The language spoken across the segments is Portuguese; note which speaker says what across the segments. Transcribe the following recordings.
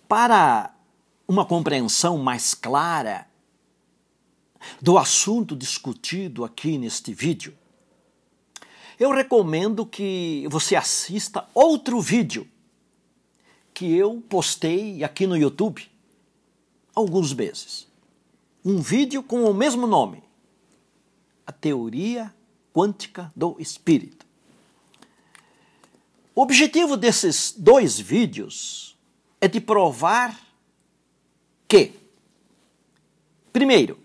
Speaker 1: Para uma compreensão mais clara do assunto discutido aqui neste vídeo, eu recomendo que você assista outro vídeo que eu postei aqui no YouTube há alguns meses. Um vídeo com o mesmo nome, A Teoria Quântica do Espírito. O objetivo desses dois vídeos é de provar que, primeiro,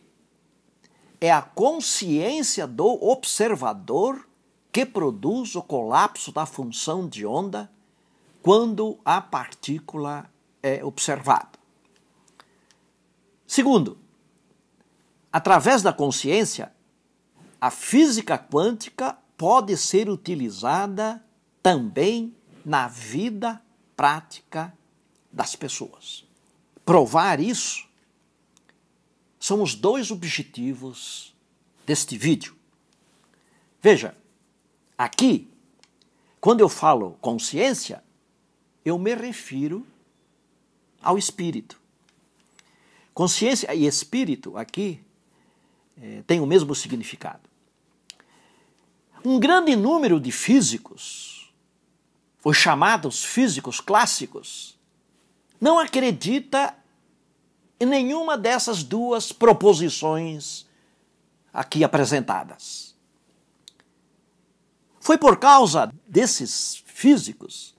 Speaker 1: é a consciência do observador que produz o colapso da função de onda quando a partícula é observada. Segundo, através da consciência, a física quântica pode ser utilizada também na vida prática das pessoas. Provar isso são os dois objetivos deste vídeo. Veja, aqui, quando eu falo consciência, eu me refiro ao espírito. Consciência e espírito aqui têm o mesmo significado. Um grande número de físicos, os chamados físicos clássicos, não acredita em nenhuma dessas duas proposições aqui apresentadas. Foi por causa desses físicos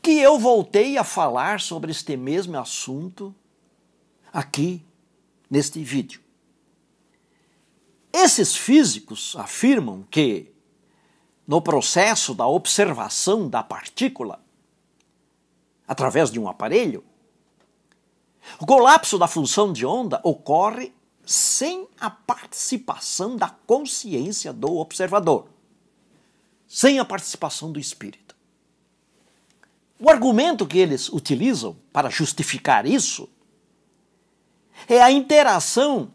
Speaker 1: que eu voltei a falar sobre este mesmo assunto aqui neste vídeo. Esses físicos afirmam que, no processo da observação da partícula, através de um aparelho, o colapso da função de onda ocorre sem a participação da consciência do observador, sem a participação do espírito. O argumento que eles utilizam para justificar isso é a interação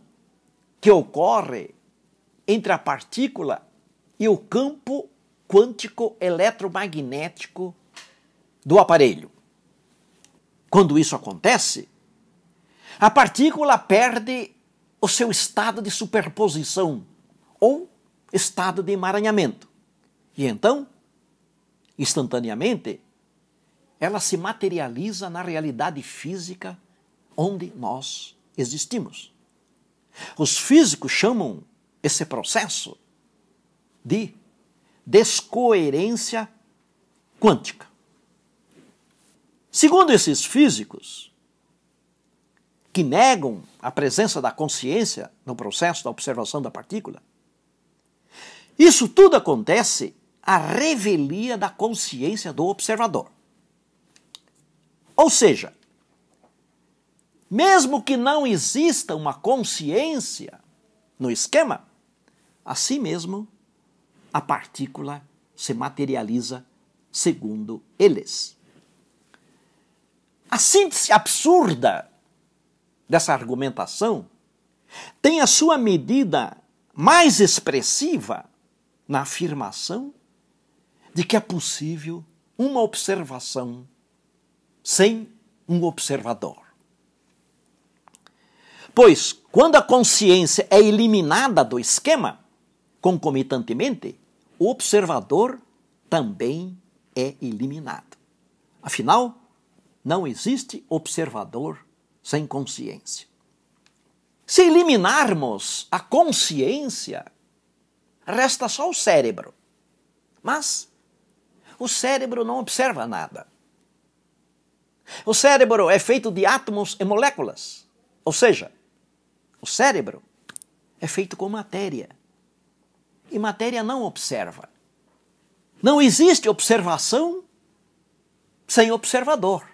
Speaker 1: que ocorre entre a partícula e o campo quântico eletromagnético do aparelho. Quando isso acontece, a partícula perde o seu estado de superposição ou estado de emaranhamento. E então, instantaneamente, ela se materializa na realidade física onde nós existimos. Os físicos chamam esse processo de descoerência quântica. Segundo esses físicos, que negam a presença da consciência no processo da observação da partícula, isso tudo acontece à revelia da consciência do observador. Ou seja, mesmo que não exista uma consciência no esquema, assim mesmo a partícula se materializa segundo eles. A síntese absurda dessa argumentação tem a sua medida mais expressiva na afirmação de que é possível uma observação sem um observador. Pois, quando a consciência é eliminada do esquema, concomitantemente, o observador também é eliminado. Afinal, não existe observador sem consciência. Se eliminarmos a consciência, resta só o cérebro. Mas o cérebro não observa nada. O cérebro é feito de átomos e moléculas. Ou seja, o cérebro é feito com matéria. E matéria não observa. Não existe observação sem observador.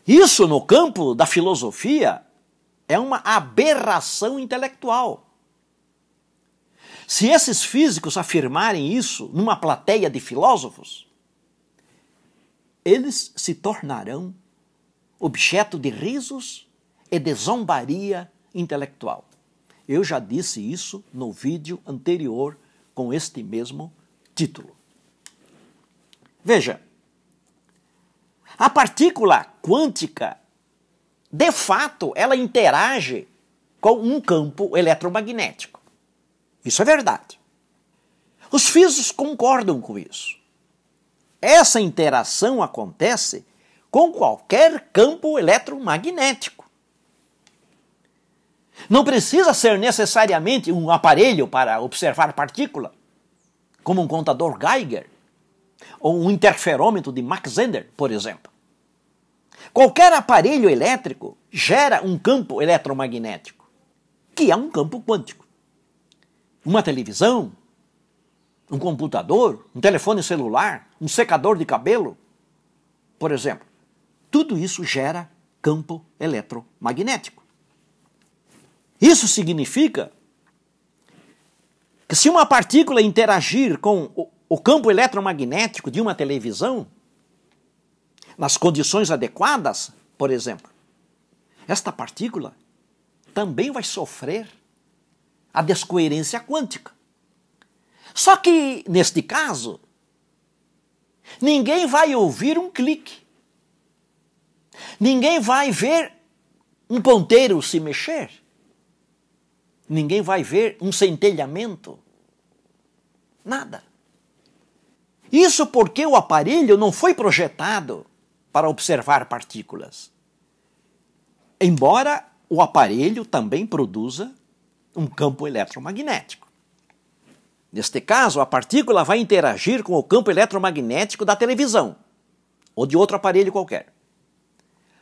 Speaker 1: Isso, no campo da filosofia, é uma aberração intelectual. Se esses físicos afirmarem isso numa plateia de filósofos, eles se tornarão objeto de risos e de zombaria intelectual. Eu já disse isso no vídeo anterior com este mesmo título. Veja, A partícula quântica, de fato, ela interage com um campo eletromagnético. Isso é verdade. Os físicos concordam com isso. Essa interação acontece com qualquer campo eletromagnético. Não precisa ser necessariamente um aparelho para observar partícula, como um contador Geiger ou um interferômetro de Mach-Zehnder, por exemplo. Qualquer aparelho elétrico gera um campo eletromagnético, que é um campo quântico. Uma televisão, um computador, um telefone celular, um secador de cabelo, por exemplo. Tudo isso gera campo eletromagnético. Isso significa que se uma partícula interagir com o campo eletromagnético de uma televisão, nas condições adequadas, por exemplo, esta partícula também vai sofrer a descoerência quântica. Só que, neste caso, ninguém vai ouvir um clique. Ninguém vai ver um ponteiro se mexer. Ninguém vai ver um centelhamento. Nada. Isso porque o aparelho não foi projetado para observar partículas. Embora o aparelho também produza um campo eletromagnético. Neste caso, a partícula vai interagir com o campo eletromagnético da televisão ou de outro aparelho qualquer.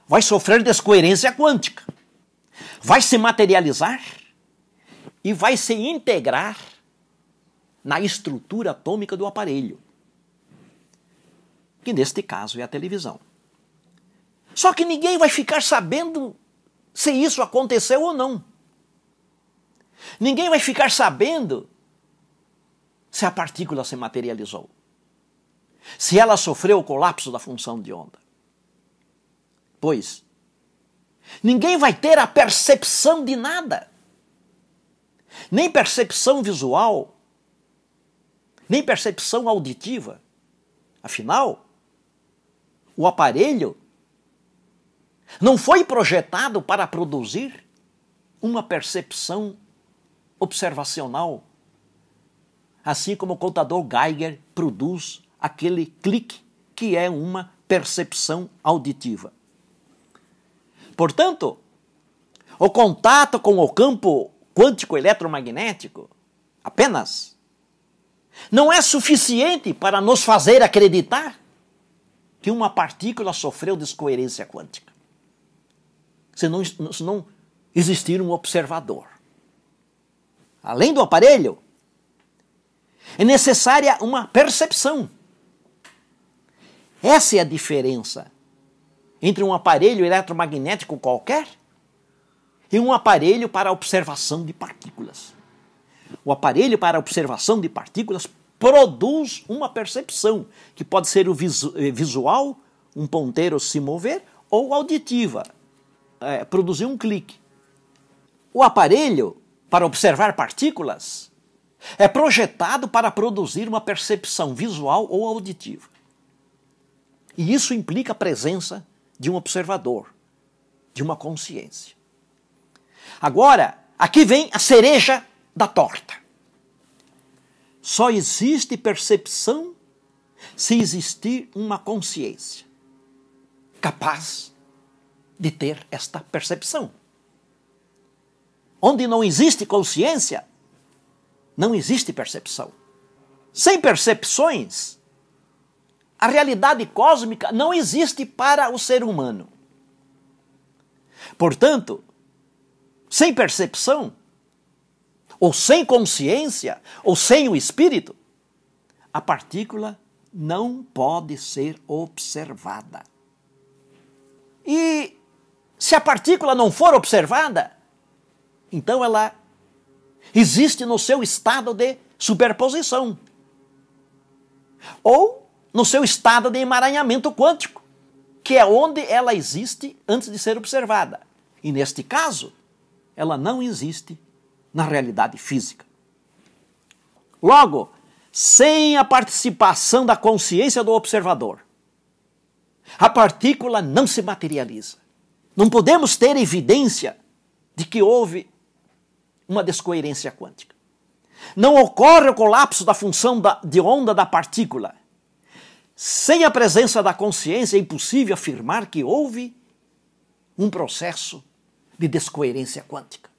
Speaker 1: Vai sofrer descoerência quântica. Vai se materializar e vai se integrar na estrutura atômica do aparelho, que neste caso é a televisão. Só que ninguém vai ficar sabendo se isso aconteceu ou não. Ninguém vai ficar sabendo se a partícula se materializou, se ela sofreu o colapso da função de onda. Pois, ninguém vai ter a percepção de nada, nem percepção visual, nem percepção auditiva. Afinal, o aparelho não foi projetado para produzir uma percepção observacional, assim como o contador Geiger produz aquele clique que é uma percepção auditiva. Portanto, o contato com o campo quântico eletromagnético apenas não é suficiente para nos fazer acreditar que uma partícula sofreu descoerência quântica, se não existir um observador. Além do aparelho, é necessária uma percepção. Essa é a diferença entre um aparelho eletromagnético qualquer e um aparelho para observação de partículas. O aparelho para observação de partículas produz uma percepção, que pode ser o visual, um ponteiro se mover, ou auditiva, produzir um clique. O aparelho para observar partículas é projetado para produzir uma percepção visual ou auditiva. E isso implica a presença de um observador, de uma consciência. Agora, aqui vem a cereja da torta. Só existe percepção se existir uma consciência capaz de ter esta percepção. Onde não existe consciência, não existe percepção. Sem percepções, a realidade cósmica não existe para o ser humano. Portanto, sem percepção, ou sem consciência, ou sem o espírito, a partícula não pode ser observada. E se a partícula não for observada, então ela existe no seu estado de superposição, ou no seu estado de emaranhamento quântico, que é onde ela existe antes de ser observada. E neste caso, ela não existe na realidade física. Logo, sem a participação da consciência do observador, a partícula não se materializa. Não podemos ter evidência de que houve uma descoerência quântica. Não ocorre o colapso da função de onda da partícula. Sem a presença da consciência é impossível afirmar que houve um processo de descoerência quântica.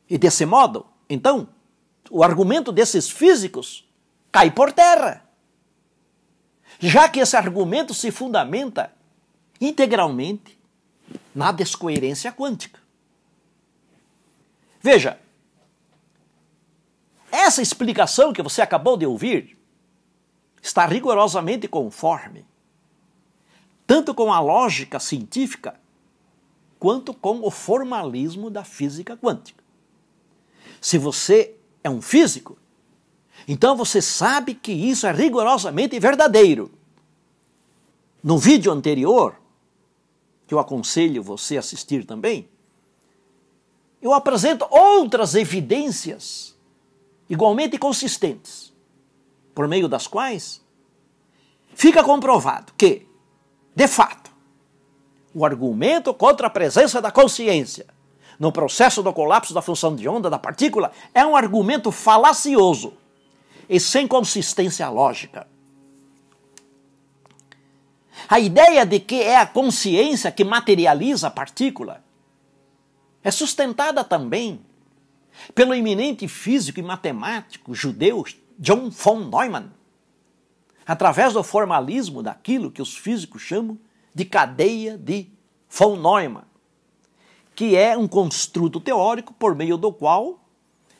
Speaker 1: E desse modo, então, o argumento desses físicos cai por terra, já que esse argumento se fundamenta integralmente na descoerência quântica. Veja, essa explicação que você acabou de ouvir está rigorosamente conforme tanto com a lógica científica quanto com o formalismo da física quântica. Se você é um físico, então você sabe que isso é rigorosamente verdadeiro. No vídeo anterior, que eu aconselho você a assistir também, eu apresento outras evidências igualmente consistentes, por meio das quais fica comprovado que, de fato, o argumento contra a presença da consciência no processo do colapso da função de onda da partícula é um argumento falacioso e sem consistência lógica. A ideia de que é a consciência que materializa a partícula é sustentada também pelo eminente físico e matemático judeu John von Neumann, através do formalismo daquilo que os físicos chamam de cadeia de von Neumann, que é um construto teórico por meio do qual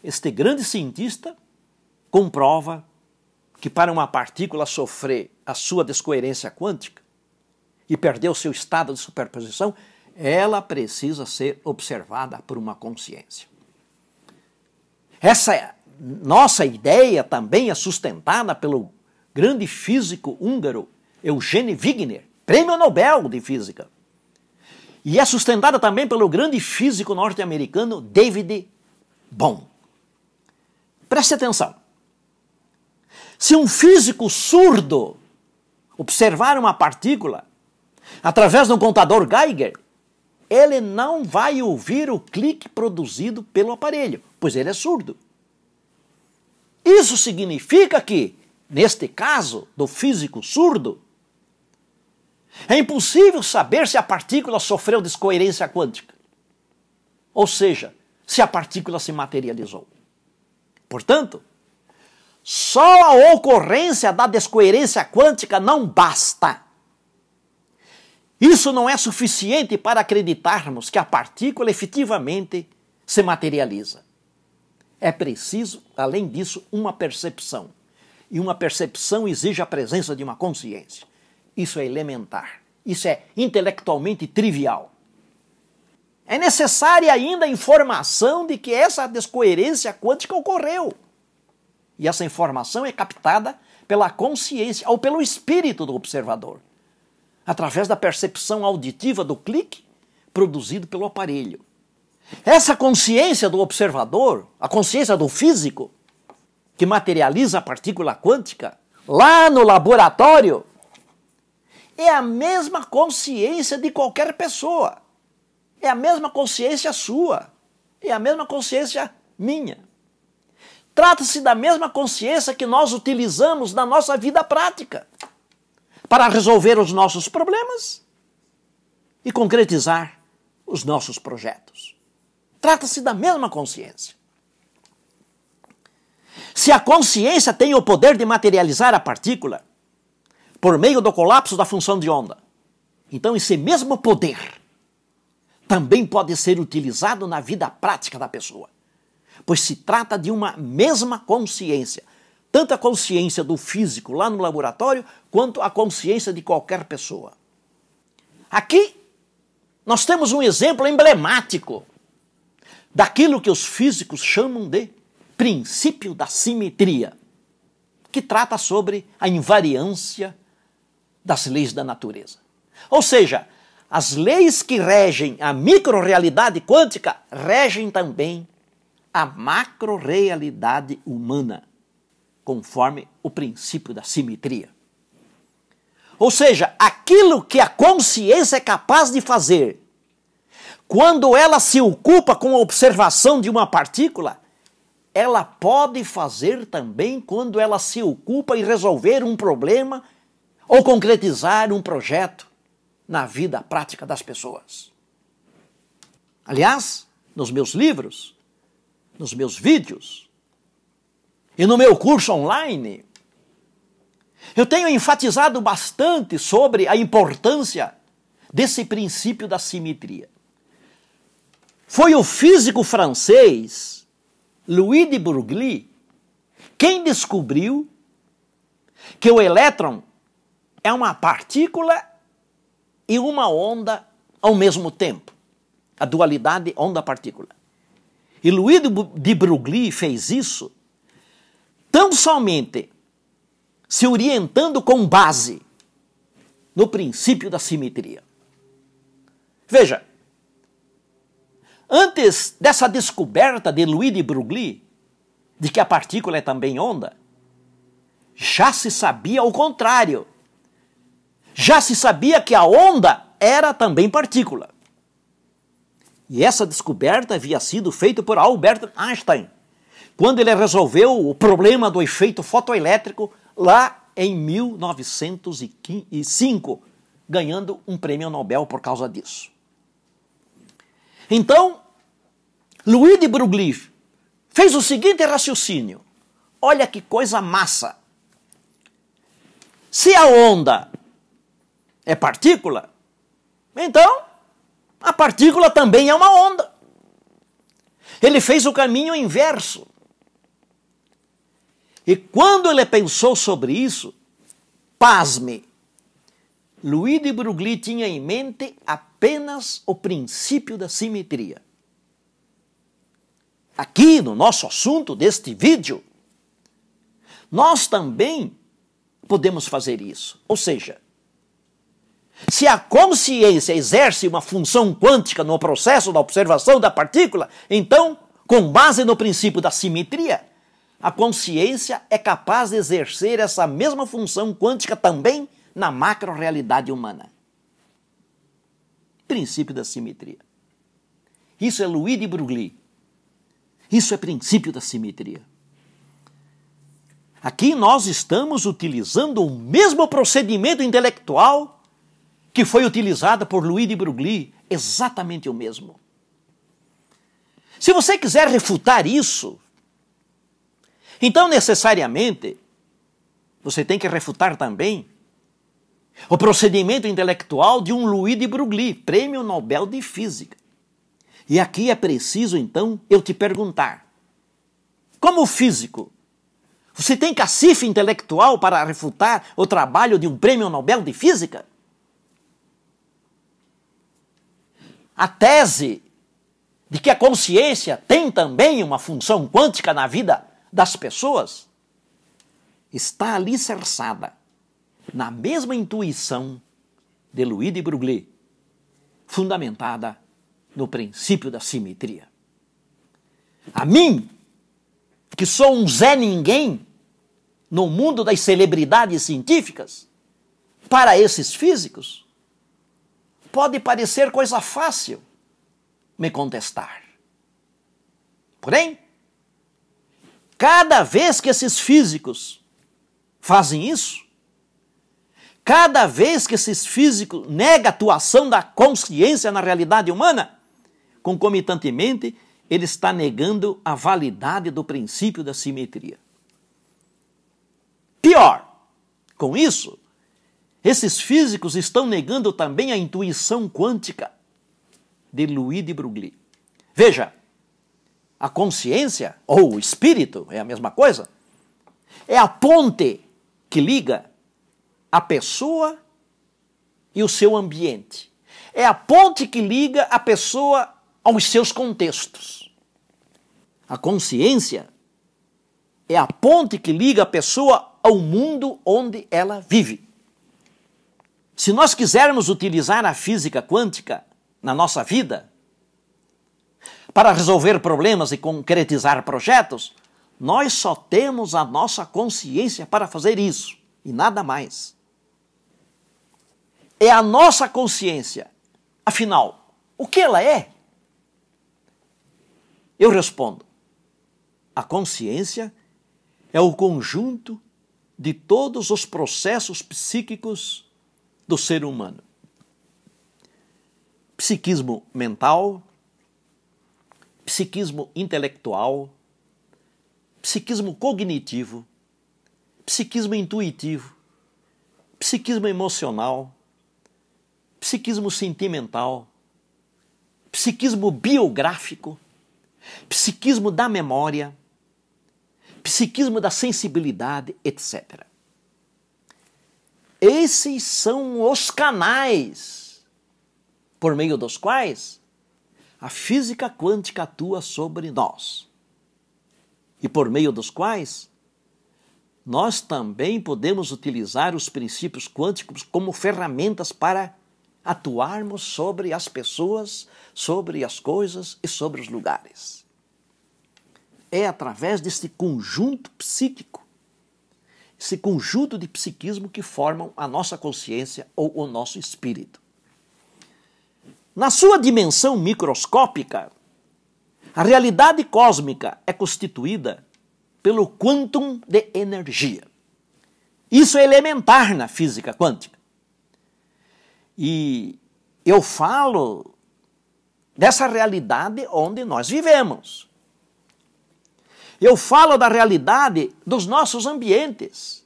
Speaker 1: este grande cientista comprova que para uma partícula sofrer a sua descoerência quântica e perder o seu estado de superposição, ela precisa ser observada por uma consciência. Essa nossa ideia também é sustentada pelo grande físico húngaro Eugene Wigner, prêmio Nobel de Física. E é sustentada também pelo grande físico norte-americano David Bohm. Preste atenção. Se um físico surdo observar uma partícula através de um contador Geiger, ele não vai ouvir o clique produzido pelo aparelho, pois ele é surdo. Isso significa que, neste caso do físico surdo, é impossível saber se a partícula sofreu descoerência quântica, ou seja, se a partícula se materializou. Portanto, só a ocorrência da descoerência quântica não basta. Isso não é suficiente para acreditarmos que a partícula efetivamente se materializa. É preciso, além disso, uma percepção. E uma percepção exige a presença de uma consciência. Isso é elementar. Isso é intelectualmente trivial. É necessária ainda a informação de que essa descoerência quântica ocorreu. E essa informação é captada pela consciência ou pelo espírito do observador, através da percepção auditiva do clique produzido pelo aparelho. Essa consciência do observador, a consciência do físico, que materializa a partícula quântica, lá no laboratório, é a mesma consciência de qualquer pessoa. É a mesma consciência sua. É a mesma consciência minha. Trata-se da mesma consciência que nós utilizamos na nossa vida prática para resolver os nossos problemas e concretizar os nossos projetos. Trata-se da mesma consciência. Se a consciência tem o poder de materializar a partícula por meio do colapso da função de onda, então esse mesmo poder também pode ser utilizado na vida prática da pessoa, pois se trata de uma mesma consciência, tanto a consciência do físico lá no laboratório, quanto a consciência de qualquer pessoa. Aqui nós temos um exemplo emblemático daquilo que os físicos chamam de princípio da simetria, que trata sobre a invariância das leis da natureza. Ou seja, as leis que regem a microrrealidade quântica regem também a macrorrealidade humana, conforme o princípio da simetria. Ou seja, aquilo que a consciência é capaz de fazer, quando ela se ocupa com a observação de uma partícula, ela pode fazer também quando ela se ocupa em resolver um problema ou concretizar um projeto na vida prática das pessoas. Aliás, nos meus livros, nos meus vídeos e no meu curso online, eu tenho enfatizado bastante sobre a importância desse princípio da simetria. Foi o físico francês Louis de Broglie quem descobriu que o elétron é uma partícula e uma onda ao mesmo tempo. A dualidade onda-partícula. E Louis de Broglie fez isso tão somente se orientando com base no princípio da simetria. Veja, antes dessa descoberta de Louis de Broglie, de que a partícula é também onda, já se sabia o contrário. Já se sabia que a onda era também partícula. E essa descoberta havia sido feita por Albert Einstein, quando ele resolveu o problema do efeito fotoelétrico lá em 1905, ganhando um prêmio Nobel por causa disso. Então, Louis de Broglie fez o seguinte raciocínio. Olha que coisa massa. Se a onda é partícula, então a partícula também é uma onda. Ele fez o caminho inverso. E quando ele pensou sobre isso, pasme, Louis de Broglie tinha em mente apenas o princípio da simetria. Aqui no nosso assunto deste vídeo, nós também podemos fazer isso. Ou seja, se a consciência exerce uma função quântica no processo da observação da partícula, então, com base no princípio da simetria, a consciência é capaz de exercer essa mesma função quântica também na macro-realidade humana. Princípio da simetria. Isso é Louis de Broglie. Isso é princípio da simetria. Aqui nós estamos utilizando o mesmo procedimento intelectual que foi utilizado por Louis de Broglie, exatamente o mesmo. Se você quiser refutar isso, então necessariamente você tem que refutar também o procedimento intelectual de um Louis de Broglie, Prêmio Nobel de Física. E aqui é preciso, então, eu te perguntar, como físico, você tem cacife intelectual para refutar o trabalho de um Prêmio Nobel de Física? A tese de que a consciência tem também uma função quântica na vida das pessoas está alicerçada na mesma intuição de Louis de Broglie, fundamentada no princípio da simetria. A mim, que sou um Zé Ninguém no mundo das celebridades científicas, para esses físicos, pode parecer coisa fácil me contestar. Porém, cada vez que esses físicos fazem isso, cada vez que esses físicos negam a atuação da consciência na realidade humana, concomitantemente, ele está negando a validade do princípio da simetria. Pior, com isso, esses físicos estão negando também a intuição quântica de Louis de Broglie. Veja, a consciência, ou o espírito, é a mesma coisa, é a ponte que liga a pessoa e o seu ambiente. É a ponte que liga a pessoa aos seus contextos. A consciência é a ponte que liga a pessoa ao mundo onde ela vive. Se nós quisermos utilizar a física quântica na nossa vida para resolver problemas e concretizar projetos, nós só temos a nossa consciência para fazer isso e nada mais. é a nossa consciência? Afinal, o que ela é? Eu respondo: a consciência é o conjunto de todos os processos psíquicos do ser humano. Psiquismo mental, psiquismo intelectual, psiquismo cognitivo, psiquismo intuitivo, psiquismo emocional, psiquismo sentimental, psiquismo biográfico, psiquismo da memória, psiquismo da sensibilidade, etc. Esses são os canais por meio dos quais a física quântica atua sobre nós e por meio dos quais nós também podemos utilizar os princípios quânticos como ferramentas para atuarmos sobre as pessoas, sobre as coisas e sobre os lugares. É através desse conjunto psíquico, esse conjunto de psiquismo que formam a nossa consciência ou o nosso espírito. Na sua dimensão microscópica, a realidade cósmica é constituída pelo quantum de energia. Isso é elementar na física quântica. E eu falo dessa realidade onde nós vivemos. Eu falo da realidade dos nossos ambientes,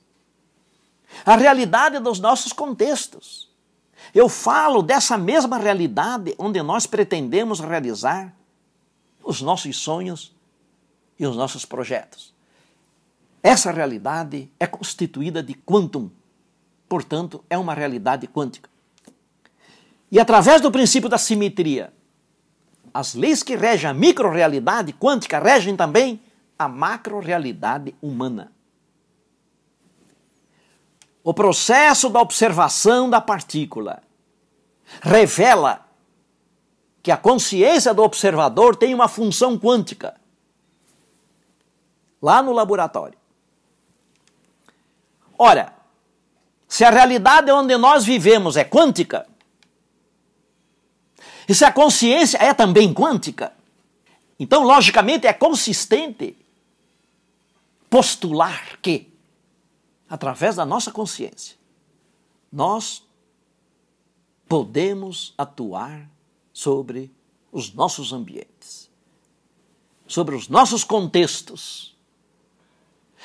Speaker 1: a realidade dos nossos contextos. Eu falo dessa mesma realidade onde nós pretendemos realizar os nossos sonhos e os nossos projetos. Essa realidade é constituída de quantum, portanto, é uma realidade quântica. E através do princípio da simetria, as leis que regem a micro-realidade quântica regem também a macro-realidade humana. O processo da observação da partícula revela que a consciência do observador tem uma função quântica lá no laboratório. Ora, se a realidade onde nós vivemos é quântica, e se a consciência é também quântica, então, logicamente, é consistente postular que, através da nossa consciência, nós podemos atuar sobre os nossos ambientes, sobre os nossos contextos,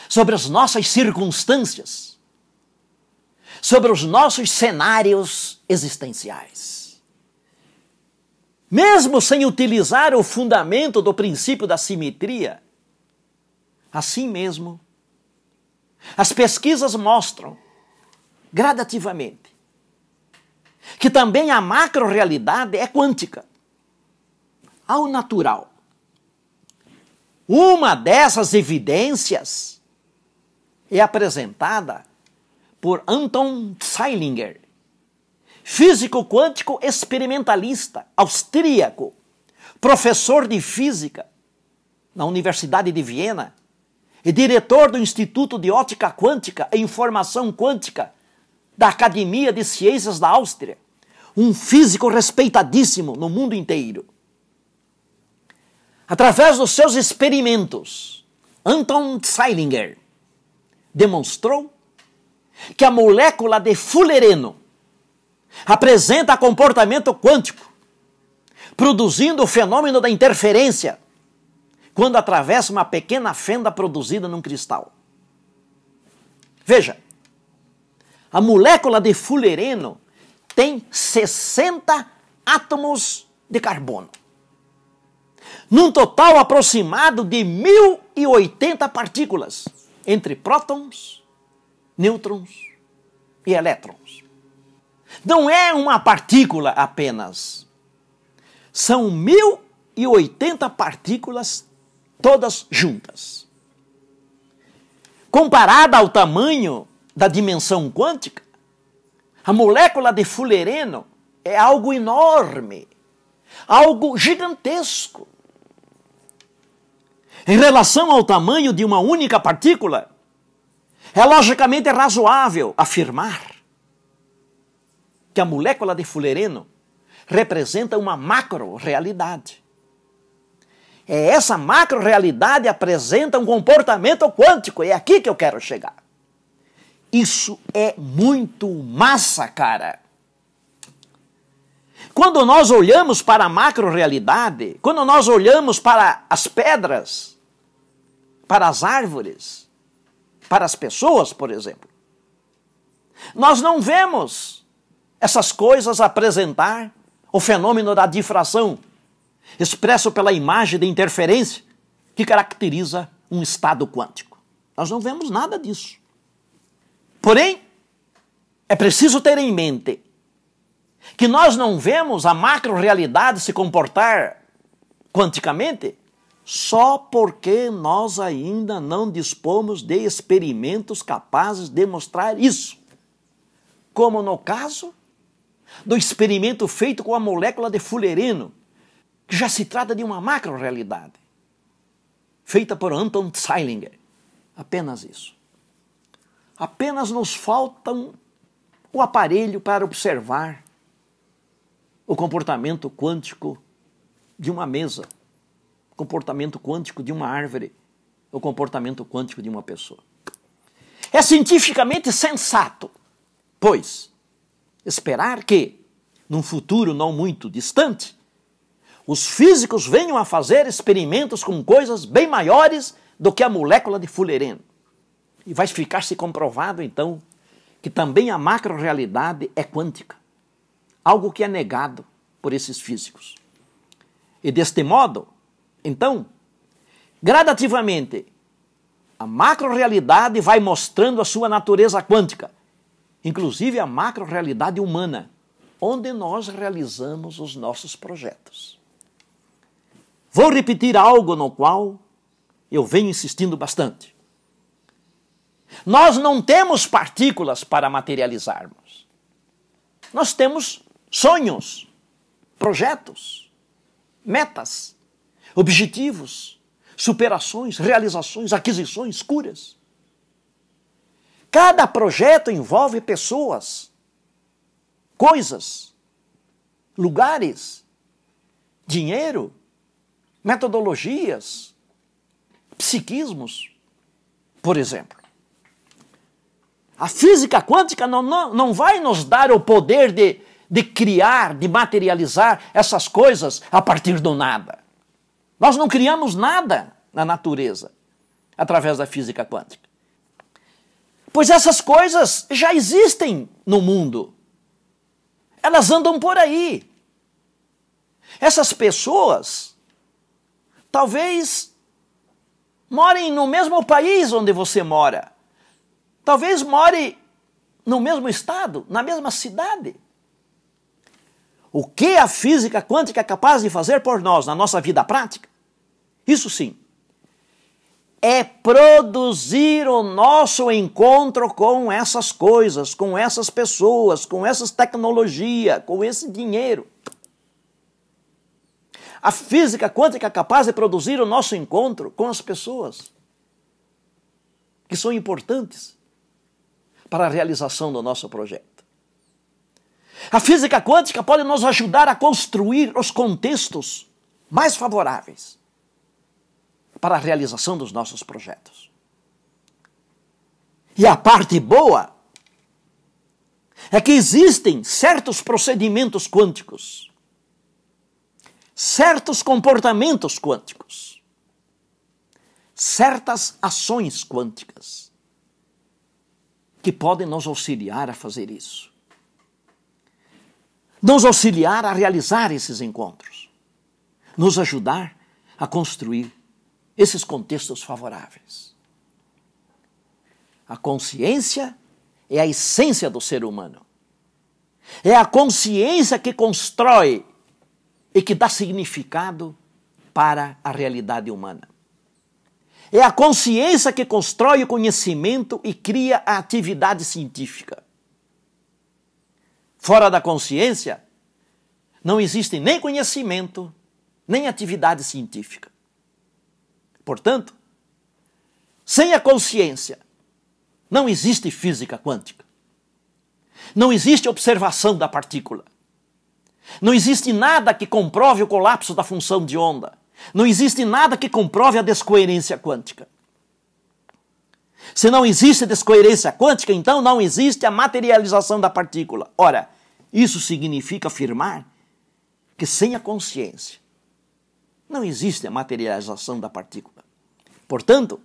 Speaker 1: sobre as nossas circunstâncias, sobre os nossos cenários existenciais. Mesmo sem utilizar o fundamento do princípio da simetria, assim mesmo, as pesquisas mostram, gradativamente, que também a macro-realidade é quântica, ao natural. Uma dessas evidências é apresentada por Anton Zeilinger, físico quântico experimentalista, austríaco, professor de física na Universidade de Viena e diretor do Instituto de Ótica Quântica e Informação Quântica da Academia de Ciências da Áustria, um físico respeitadíssimo no mundo inteiro. Através dos seus experimentos, Anton Zeilinger demonstrou que a molécula de fullereno apresenta comportamento quântico, produzindo o fenômeno da interferência quando atravessa uma pequena fenda produzida num cristal. Veja, a molécula de fullereno tem 60 átomos de carbono, num total aproximado de 1080 partículas, entre prótons, nêutrons e elétrons. Não é uma partícula apenas. São 1080 partículas todas juntas. Comparada ao tamanho da dimensão quântica, a molécula de fullereno é algo enorme, algo gigantesco. Em relação ao tamanho de uma única partícula, é logicamente razoável afirmar que que a molécula de fullereno representa uma macro-realidade. Essa macro-realidade apresenta um comportamento quântico, é aqui que eu quero chegar. Isso é muito massa, cara. Quando nós olhamos para a macro-realidade, quando nós olhamos para as pedras, para as árvores, para as pessoas, por exemplo, nós não vemos essas coisas apresentar o fenômeno da difração, expresso pela imagem de interferência que caracteriza um estado quântico. Nós não vemos nada disso. Porém, é preciso ter em mente que nós não vemos a macro-realidade se comportar quanticamente só porque nós ainda não dispomos de experimentos capazes de mostrar isso. Como no caso do experimento feito com a molécula de fullereno, que já se trata de uma macro-realidade, feita por Anton Zeilinger. Apenas isso. Apenas nos falta o aparelho para observar o comportamento quântico de uma mesa, o comportamento quântico de uma árvore, o comportamento quântico de uma pessoa. É cientificamente sensato, pois, esperar que, num futuro não muito distante, os físicos venham a fazer experimentos com coisas bem maiores do que a molécula de fullereno. E vai ficar-se comprovado, então, que também a macro-realidade é quântica, algo que é negado por esses físicos. E deste modo, então, gradativamente, a macro-realidade vai mostrando a sua natureza quântica, inclusive a macro-realidade humana, onde nós realizamos os nossos projetos. Vou repetir algo no qual eu venho insistindo bastante. Nós não temos partículas para materializarmos. Nós temos sonhos, projetos, metas, objetivos, superações, realizações, aquisições, curas. Cada projeto envolve pessoas, coisas, lugares, dinheiro, metodologias, psiquismos, por exemplo. A física quântica não vai nos dar o poder de criar, de materializar essas coisas a partir do nada. Nós não criamos nada na natureza através da física quântica. Pois essas coisas já existem no mundo. Elas andam por aí. Essas pessoas talvez morem no mesmo país onde você mora. Talvez more no mesmo estado, na mesma cidade. O que a física quântica é capaz de fazer por nós na nossa vida prática? Isso sim, é produzir o nosso encontro com essas coisas, com essas pessoas, com essas tecnologias, com esse dinheiro. A física quântica é capaz de produzir o nosso encontro com as pessoas que são importantes para a realização do nosso projeto. A física quântica pode nos ajudar a construir os contextos mais favoráveis para a realização dos nossos projetos. E a parte boa é que existem certos procedimentos quânticos, certos comportamentos quânticos, certas ações quânticas que podem nos auxiliar a fazer isso. Nos auxiliar a realizar esses encontros. Nos ajudar a construir esses contextos favoráveis. A consciência é a essência do ser humano. É a consciência que constrói e que dá significado para a realidade humana. É a consciência que constrói o conhecimento e cria a atividade científica. Fora da consciência, não existe nem conhecimento, nem atividade científica. Portanto, sem a consciência, não existe física quântica. Não existe observação da partícula. Não existe nada que comprove o colapso da função de onda. Não existe nada que comprove a descoerência quântica. Se não existe descoerência quântica, então não existe a materialização da partícula. Ora, isso significa afirmar que sem a consciência não existe a materialização da partícula. Portanto,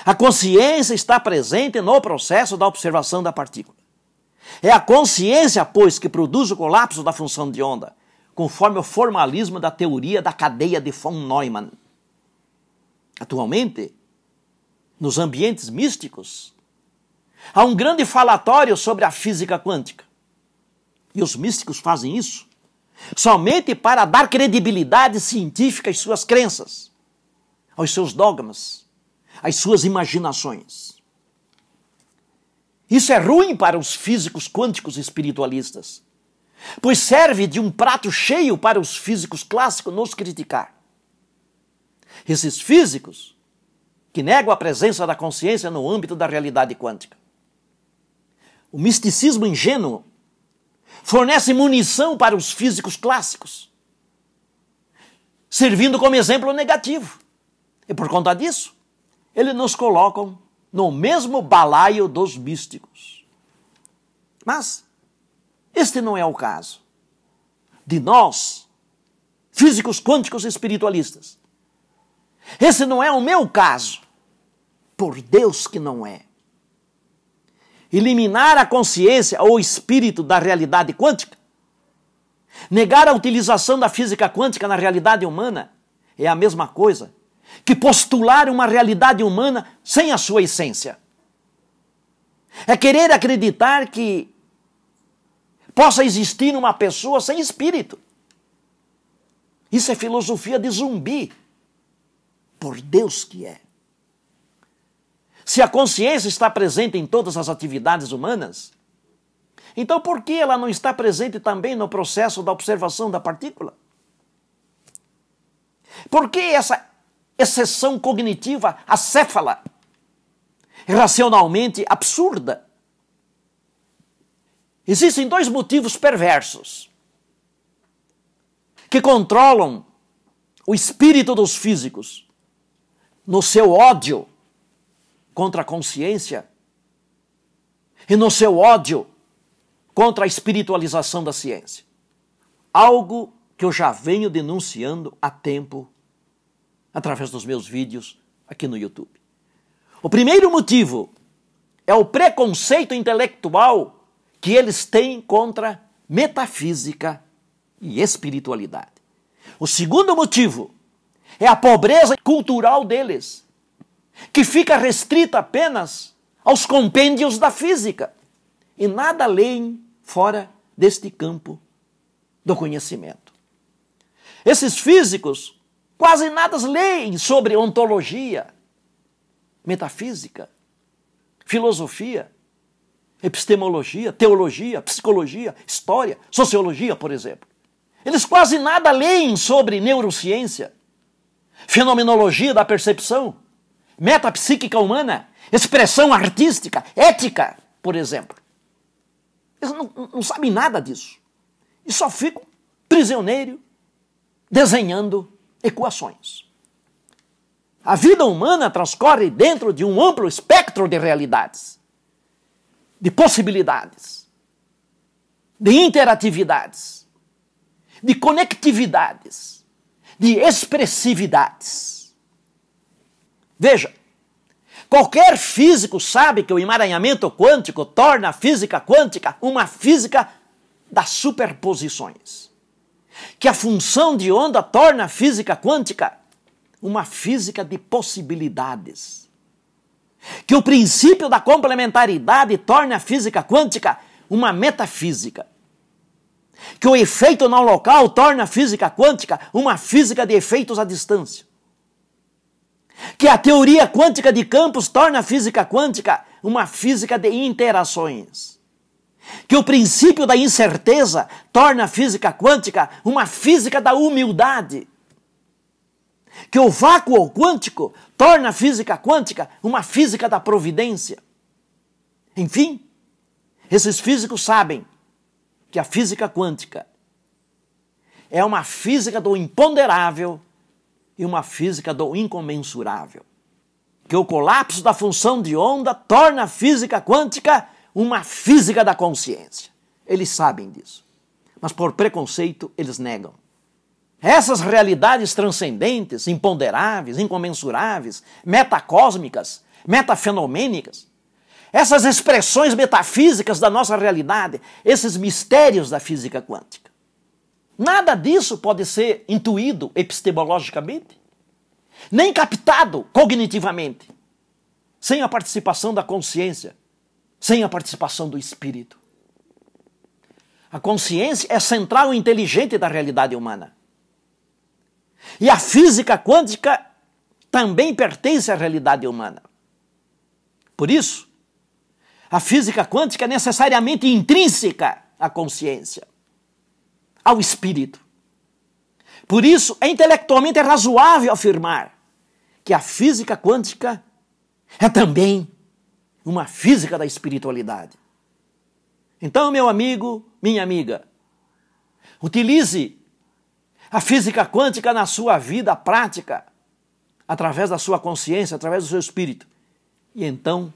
Speaker 1: a consciência está presente no processo da observação da partícula. É a consciência, pois, que produz o colapso da função de onda, conforme o formalismo da teoria da cadeia de von Neumann. Atualmente, nos ambientes místicos, há um grande falatório sobre a física quântica. E os místicos fazem isso somente para dar credibilidade científica às suas crenças, aos seus dogmas, às suas imaginações. Isso é ruim para os físicos quânticos espiritualistas, pois serve de um prato cheio para os físicos clássicos nos criticar. Esses físicos que negam a presença da consciência no âmbito da realidade quântica. O misticismo ingênuo fornece munição para os físicos clássicos, servindo como exemplo negativo. E por conta disso, eles nos colocam no mesmo balaio dos místicos. Mas este não é o caso de nós, físicos quânticos espiritualistas. Esse não é o meu caso. Por Deus que não é. Eliminar a consciência ou espírito da realidade quântica, negar a utilização da física quântica na realidade humana, é a mesma coisa que postular uma realidade humana sem a sua essência. É querer acreditar que possa existir uma pessoa sem espírito. Isso é filosofia de zumbi. Por Deus que é. Se a consciência está presente em todas as atividades humanas, então por que ela não está presente também no processo da observação da partícula? Por que essa exceção cognitiva acéfala, racionalmente absurda? Existem dois motivos perversos que controlam o espírito dos físicos no seu ódio contra a consciência e no seu ódio contra a espiritualização da ciência. Algo que eu já venho denunciando há tempo através dos meus vídeos aqui no YouTube. O primeiro motivo é o preconceito intelectual que eles têm contra metafísica e espiritualidade. O segundo motivo é a pobreza cultural deles, que fica restrita apenas aos compêndios da física e nada leem fora deste campo do conhecimento. Esses físicos quase nada leem sobre ontologia, metafísica, filosofia, epistemologia, teologia, psicologia, história, sociologia, por exemplo. Eles quase nada leem sobre neurociência, fenomenologia da percepção, metapsíquica humana, expressão artística, ética, por exemplo. Eles não sabem nada disso. E só ficam prisioneiros desenhando equações. A vida humana transcorre dentro de um amplo espectro de realidades, de possibilidades, de interatividades, de conectividades, de expressividades. Veja, qualquer físico sabe que o emaranhamento quântico torna a física quântica uma física das superposições. Que a função de onda torna a física quântica uma física de possibilidades. Que o princípio da complementaridade torna a física quântica uma metafísica. Que o efeito não local torna a física quântica uma física de efeitos à distância. Que a teoria quântica de campos torna a física quântica uma física de interações. Que o princípio da incerteza torna a física quântica uma física da humildade. Que o vácuo quântico torna a física quântica uma física da providência. Enfim, Esses físicos sabem que a física quântica é uma física do imponderável e uma física do incomensurável. Que o colapso da função de onda torna a física quântica uma física da consciência. Eles sabem disso, mas por preconceito eles negam. Essas realidades transcendentes, imponderáveis, incomensuráveis, metacósmicas, metafenomênicas, essas expressões metafísicas da nossa realidade, esses mistérios da física quântica, nada disso pode ser intuído epistemologicamente, nem captado cognitivamente, sem a participação da consciência, sem a participação do espírito. A consciência é central e inteligente da realidade humana. E a física quântica também pertence à realidade humana. Por isso, a física quântica é necessariamente intrínseca à consciência, ao espírito. Por isso, é intelectualmente razoável afirmar que a física quântica é também uma física da espiritualidade. Então, meu amigo, minha amiga, utilize a física quântica na sua vida prática, através da sua consciência, através do seu espírito. E então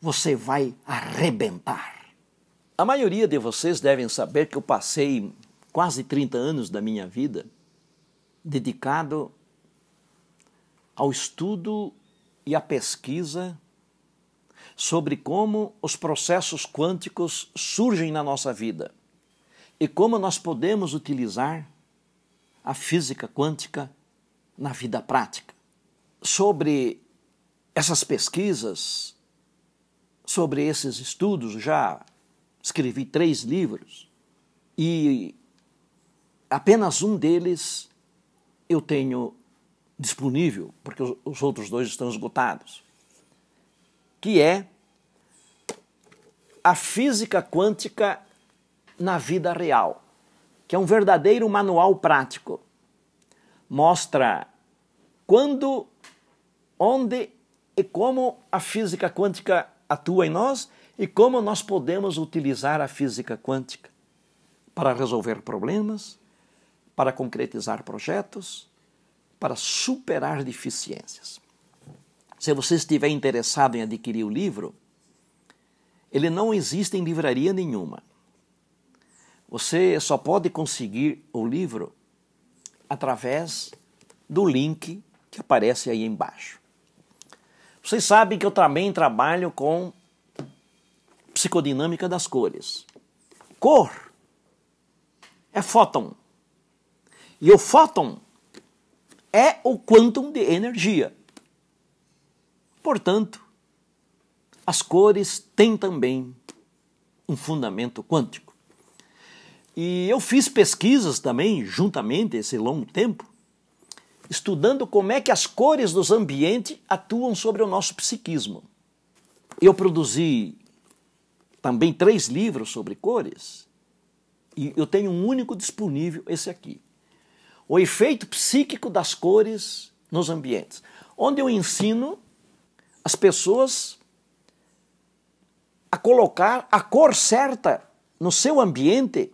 Speaker 1: você vai arrebentar. A maioria de vocês devem saber que eu passei quase 30 anos da minha vida dedicado ao estudo e à pesquisa sobre como os processos quânticos surgem na nossa vida e como nós podemos utilizar a física quântica na vida prática. Sobre essas pesquisas, sobre esses estudos, já escrevi 3 livros e apenas um deles eu tenho disponível, porque os outros 2 estão esgotados, que é a física quântica na vida real, que é um verdadeiro manual prático. Mostra quando, onde e como a física quântica atua em nós e como nós podemos utilizar a física quântica para resolver problemas, para concretizar projetos, para superar deficiências. Se você estiver interessado em adquirir o livro, ele não existe em livraria nenhuma. Você só pode conseguir o livro através do link que aparece aí embaixo. Vocês sabem que eu também trabalho com psicodinâmica das cores. Cor é fóton. E o fóton é o quantum de energia. Portanto, as cores têm também um fundamento quântico. E eu fiz pesquisas também, juntamente, esse longo tempo, estudando como é que as cores dos ambientes atuam sobre o nosso psiquismo. Eu produzi também 3 livros sobre cores, e eu tenho um único disponível, esse aqui. O efeito psíquico das cores nos ambientes, onde eu ensino as pessoas a colocar a cor certa no seu ambiente,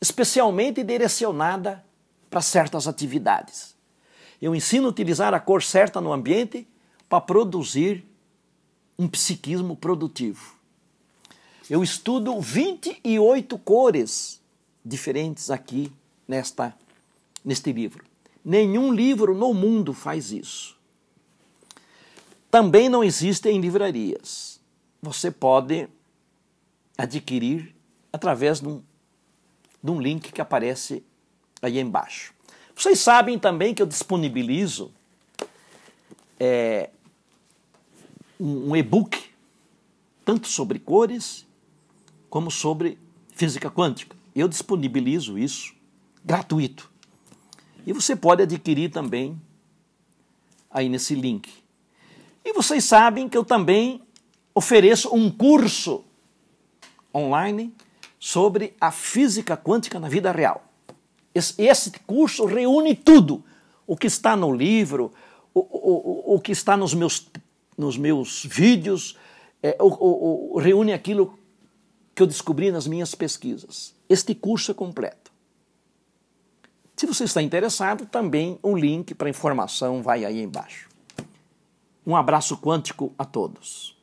Speaker 1: especialmente direcionada para certas atividades. Eu ensino a utilizar a cor certa no ambiente para produzir um psiquismo produtivo. Eu estudo 28 cores diferentes aqui neste livro. Nenhum livro no mundo faz isso. Também não existe em livrarias. Você pode adquirir através de um link que aparece aí embaixo. Vocês sabem também que eu disponibilizo um e-book tanto sobre cores como sobre física quântica. Eu disponibilizo isso gratuito. E você pode adquirir também aí nesse link. E vocês sabem que eu também ofereço um curso online sobre a física quântica na vida real. Esse curso reúne tudo, o que está no livro, o que está nos meus vídeos, reúne aquilo que eu descobri nas minhas pesquisas. Este curso é completo. Se você está interessado, também um link para informação vai aí embaixo. Um abraço quântico a todos.